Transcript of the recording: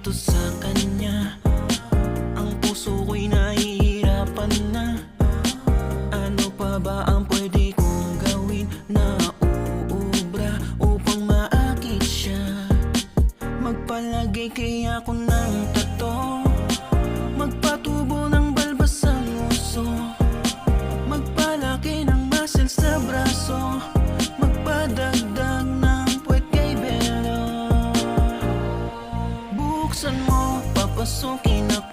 to sa kanya. Ang puso ko'y nahihirapan na. Ano pa ba ang pwede kong gawin na uubra upang maakit siya? Magpalagay kaya ako ng tato, magpatubo ng balbas ang uso, magpalaki ng muscles sa braso, magpadagdag ng puwet kay Belo. Buksan mo, papasukin ako